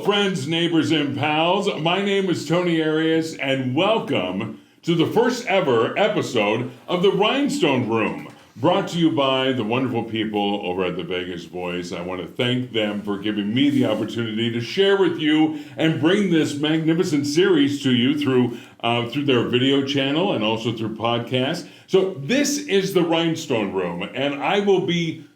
Hello, friends, neighbors, and pals. My name is Tony Arias, and welcome to the first ever episode of the Rhinestone Room, brought to you by the wonderful people over at the Vegas Voice. I want to thank them for giving me the opportunity to share with you and bring this magnificent series to you through their video channel and also through podcasts. So this is the Rhinestone Room, and I will be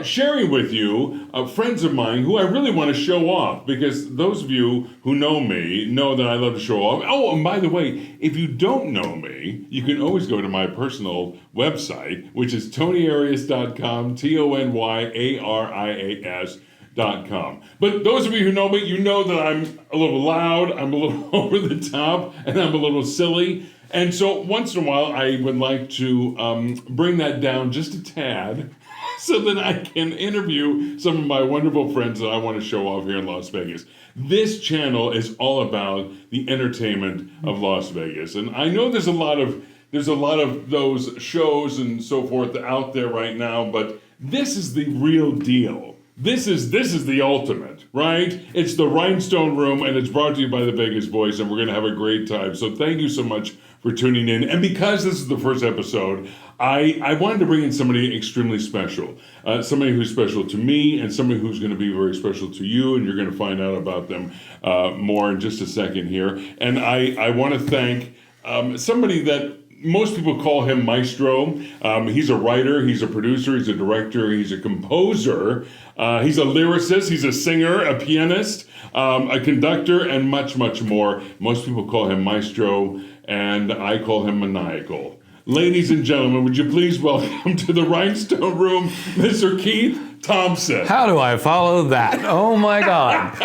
sharing with you friends of mine who I really want to show off, because those of you who know me know that I love to show off. Oh, and by the way, if you don't know me, you can always go to my personal website, which is TonyArias.com, TonyArias.com. But those of you who know me, you know that I'm a little loud, I'm a little over the top, and I'm a little silly. And so once in a while, I would like to bring that down just a tad, so that I can interview some of my wonderful friends that I want to show off here in Las Vegas. This channel is all about the entertainment of Las Vegas, and I know there's a lot of those shows and so forth out there right now, but this is the real deal. This is the ultimate, right? It's the Rhinestone Room, and it's brought to you by the Vegas Voice, and we're going to have a great time. So thank you so much for tuning in. And because this is the first episode, I wanted to bring in somebody extremely special, somebody who's special to me and somebody who's going to be very special to you, and you're going to find out about them more in just a second here. And I want to thank somebody that most people call him Maestro. He's a writer, he's a producer, he's a director, he's a composer, he's a lyricist, he's a singer, a pianist, a conductor, and much, much more. Most people call him Maestro, and I call him Maniacal. Ladies and gentlemen, would you please welcome to the Rhinestone Room, Mr. Keith Thompson. How do I follow that? Oh my God.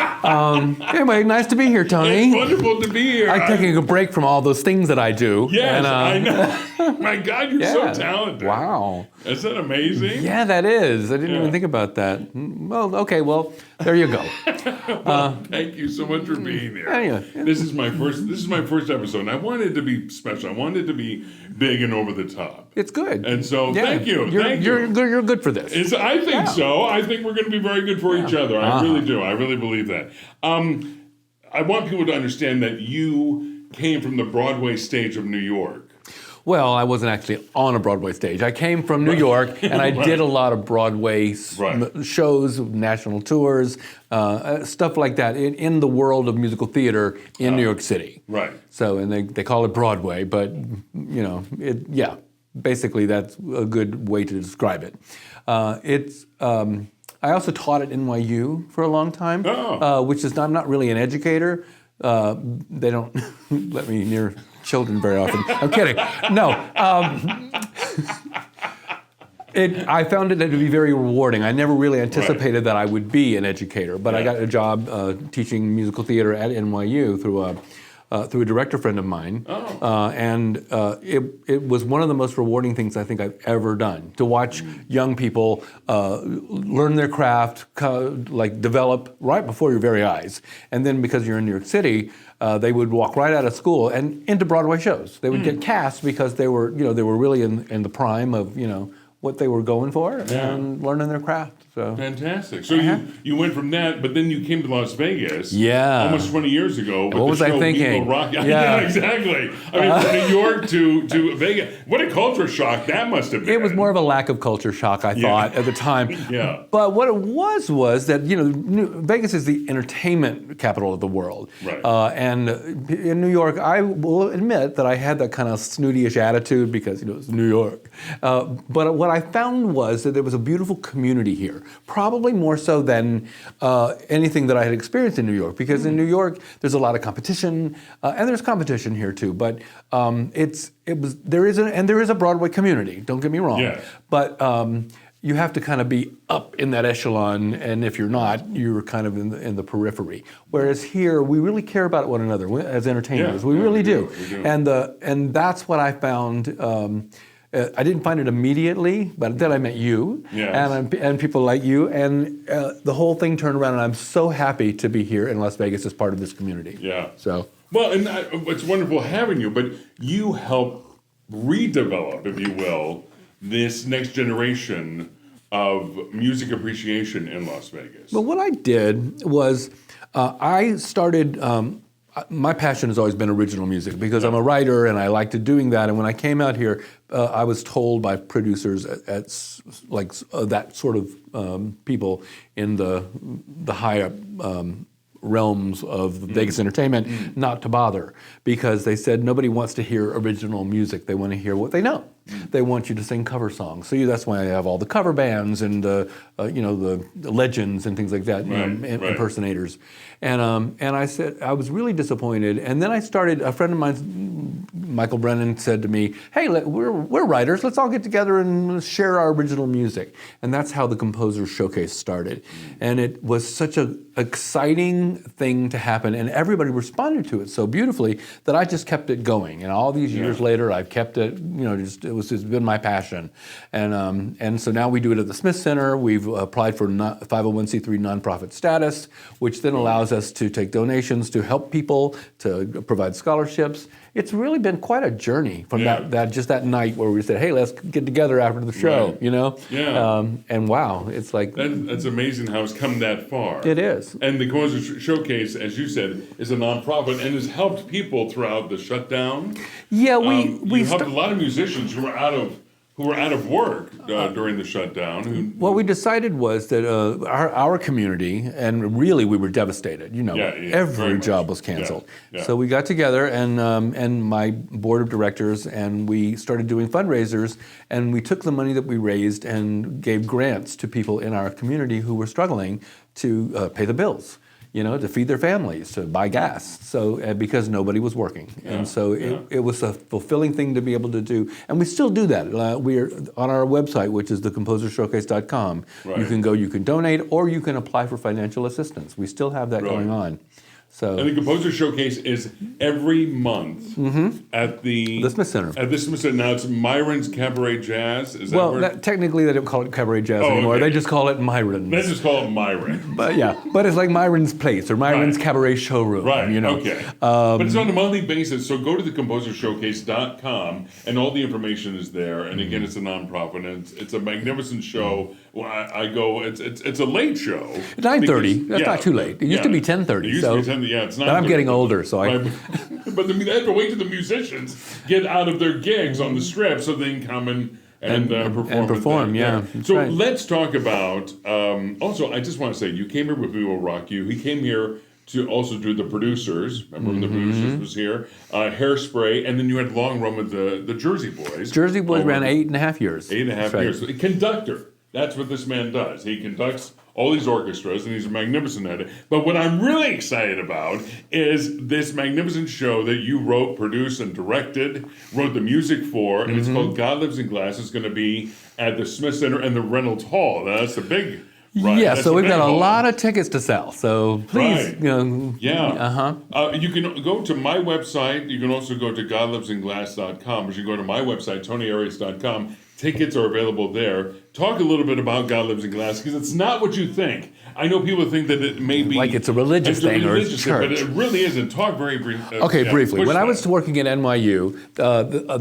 Anyway, nice to be here, Tony. It's wonderful to be here. I'm taking a break from all those things that I do. Yes, and, I know. My God, you're so talented. Wow. Isn't that amazing? Yeah, that is. I didn't even think about that. Well, okay, well, there you go. Well, thank you so much for being here. Yeah. This is my first episode, and I wanted it to be special. I wanted it to be big and over the top. It's good. And so, thank you. You're good for this. I think so. I think we're going to be very good for each other. I really do. I really believe that. I want people to understand that you came from the Broadway stage of New York. Well, I wasn't actually on a Broadway stage. I came from New York, and I did a lot of Broadway shows, national tours, stuff like that in the world of musical theater in New York City. Right. So, and they call it Broadway, but, basically that's a good way to describe it. I also taught at NYU for a long time, which is, I'm not really an educator. They don't let me near children very often. I'm kidding. No. I found it to be very rewarding. I never really anticipated that I would be an educator, but I got a job teaching musical theater at NYU through a director friend of mine, and it was one of the most rewarding things I think I've ever done, to watch young people learn their craft, develop right before your very eyes. And then because you're in New York City, they would walk right out of school and into Broadway shows. They would get cast because they were really in the prime of what they were going for and learning their craft. So fantastic. So you went from that, but then you came to Las Vegas. Yeah. Almost 20 years ago. With what was I thinking? Yeah, exactly. I mean, from New York to Vegas. What a culture shock that must have been. It was more of a lack of culture shock, I thought, at the time. Yeah. But what it was that Vegas is the entertainment capital of the world. Right. And in New York, I will admit that I had that kind of snooty-ish attitude because it's New York. But what I found was that there was a beautiful community here. Probably more so than anything that I had experienced in New York, because in New York there's a lot of competition, and there's competition here too. But there is a Broadway community. Don't get me wrong. But you have to kind of be up in that echelon, and if you're not, you're kind of in the periphery. Whereas here, we really care about one another as entertainers. We really do. And that's what I found. I didn't find it immediately, but then I met you and people like you, and the whole thing turned around, and I'm so happy to be here in Las Vegas as part of this community. Yeah. So. Well, and it's wonderful having you, but you help redevelop, if you will, this next generation of music appreciation in Las Vegas? Well, what I did was I started. My passion has always been original music because I'm a writer and I liked doing that. And when I came out here, I was told by producers that sort of people in the higher realms of Vegas entertainment not to bother because they said nobody wants to hear original music. They want to hear what they know. They want you to sing cover songs. So that's why I have all the cover bands and the legends and things like that, impersonators. And I said I was really disappointed. And then I started. A friend of mine, Michael Brennan, said to me, "Hey, we're writers. Let's all get together and share our original music." And that's how the Composer Showcase started. And it was such an exciting thing to happen, and everybody responded to it so beautifully that I just kept it going. And all these years later, I've kept it. It's been my passion. And so now we do it at the Smith Center. We've applied for 501c3 nonprofit status, which then allows us to take donations to help people, to provide scholarships. It's really been quite a journey from that night where we said, "Hey, let's get together after the show," And wow, it's like that's amazing how it's come that far. It is. And the Composer Showcase, as you said, is a nonprofit and has helped people throughout the shutdown. Yeah, we helped a lot of musicians who were out of work during the shutdown. What we decided was that our community, and really we were devastated. Every job was canceled. Yeah. So we got together and my board of directors, and we started doing fundraisers, and we took the money that we raised and gave grants to people in our community who were struggling to pay the bills. To feed their families, to buy gas. So because nobody was working, and so it was a fulfilling thing to be able to do, and we still do that. We're on our website, which is thecomposershowcase.com. Right. You can donate, or you can apply for financial assistance. We still have that going on. So, and the Composer Showcase is every month at the Smith Center. At the Smith Center. Now it's Myron's Cabaret Jazz. Is that technically they don't call it Cabaret Jazz anymore. Okay. They just call it Myron's. Let's just call it Myron. But it's like Myron's Place or Myron's Cabaret Showroom. Right. Okay. But it's on a monthly basis. So go to thecomposershowcase.com and all the information is there. And again, it's a nonprofit and it's a magnificent show. Well, I go. It's a late show. 9:30. That's not too late. It used to be 10:30. It used to be 10:30. Yeah, it's 9:30. But I'm getting older, so I. But they have to wait till the musicians get out of their gigs on the Strip so they can come and perform. So let's talk about. Also, I just want to say, you came here with We Will Rock You. He came here to also do the producers. Remember when the producers was here? Hairspray, and then you had Long Run with the Jersey Boys. Jersey Boys ran 8.5 years. 8.5 years. Right. Conductor. That's what this man does. He conducts all these orchestras, and he's magnificent at it. But what I'm really excited about is this magnificent show that you wrote, produced, and directed, wrote the music for, and it's called God Lives in Glass. It's going to be at the Smith Center and the Reynolds Hall. That's the big... Right. Yeah, so we've got a lot of tickets to sell. So please, you can go to my website. You can also go to godlivesinglass.com, or you can go to my website, tonyarias.com. Tickets are available there. Talk a little bit about God Lives in Glass, because it's not what you think. I know people think that it may be... Like it's a religious thing or it's church. But it really isn't. Talk very briefly. Briefly. When I was working at NYU,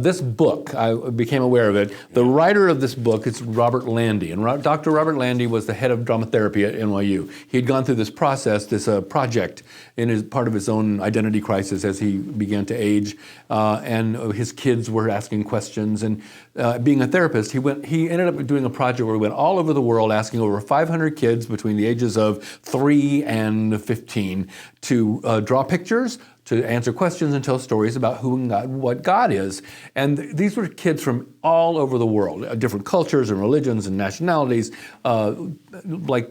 this book, I became aware of it. The writer of this book is Robert Landy. And Dr. Robert Landy was the head of drama therapy at NYU. He had gone through this process, this project, part of his own identity crisis as he began to age. And his kids were asking questions. And being a therapist, he ended up doing a project where he went all over the world asking over 500 kids between the ages of 3 and 15 to draw pictures, to answer questions and tell stories about who and God, what God is. And these were kids from all over the world, different cultures and religions and nationalities, like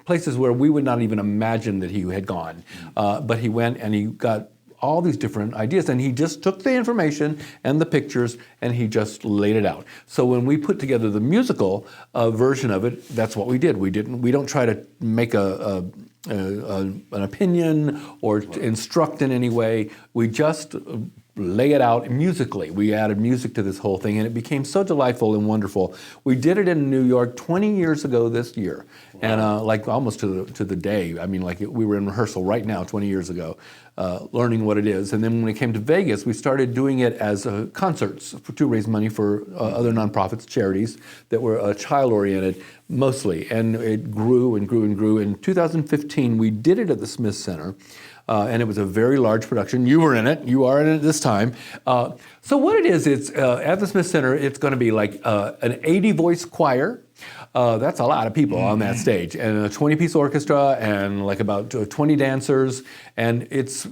places where we would not even imagine that he had gone. But he went and he got all these different ideas, and he just took the information and the pictures and he just laid it out. So when we put together the musical version of it, that's what we did. We don't try to make an opinion or instruct in any way. We just lay it out musically. We added music to this whole thing, and it became so delightful and wonderful. We did it in New York 20 years ago this year, and like almost to the day. I mean, like we were in rehearsal right now, 20 years ago, learning what it is. And then when we came to Vegas, we started doing it as concerts to raise money for other nonprofits, charities that were child-oriented mostly, and it grew and grew and grew. In 2015, we did it at the Smith Center. And it was a very large production. You were in it. You are in it this time. So what it is, it's at the Smith Center, it's going to be like an 80-voice choir. That's a lot of people on that stage. And a 20-piece orchestra and like about 20 dancers. And it's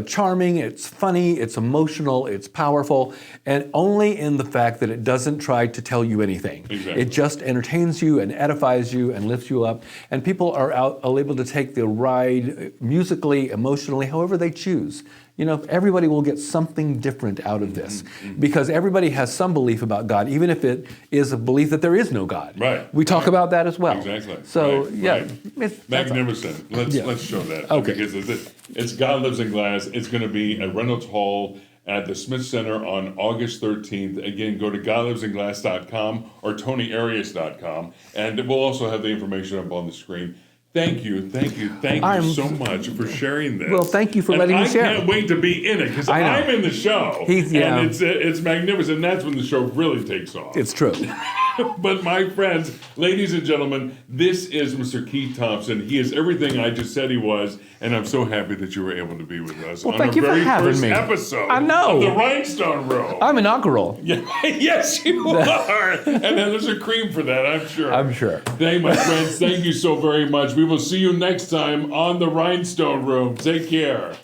charming, it's funny, it's emotional, it's powerful, and only in the fact that it doesn't try to tell you anything. Exactly. It just entertains you and edifies you and lifts you up. And people are able to take the ride musically, emotionally, however they choose. You know, everybody will get something different out of this because everybody has some belief about God, even if it is a belief that there is no God. Right. We talk about that as well. Exactly. So, Right. yeah. Right. Magnificent. Let's show that. Okay. Because it's God Lives in Glass. It's going to be at Reynolds Hall at the Smith Center on August 13th. Again, go to godlivesinglass.com or TonyArias.com, and we'll also have the information up on the screen. Thank you so much for sharing this. Well, thank you for letting me share. I can't wait to be in it because I'm in the show, and it's magnificent. That's when the show really takes off. It's true. But my friends, ladies and gentlemen, this is Mr. Keith Thompson. He is everything I just said he was, and I'm so happy that you were able to be with us on thank our you for very having first me. episode I know. of the Rhinestone Room. I'm inaugural. Yeah, yes, you are. And then there's a cream for that, I'm sure. I'm sure. Thank my friends. Thank you so very much. We will see you next time on the Rhinestone Room. Take care.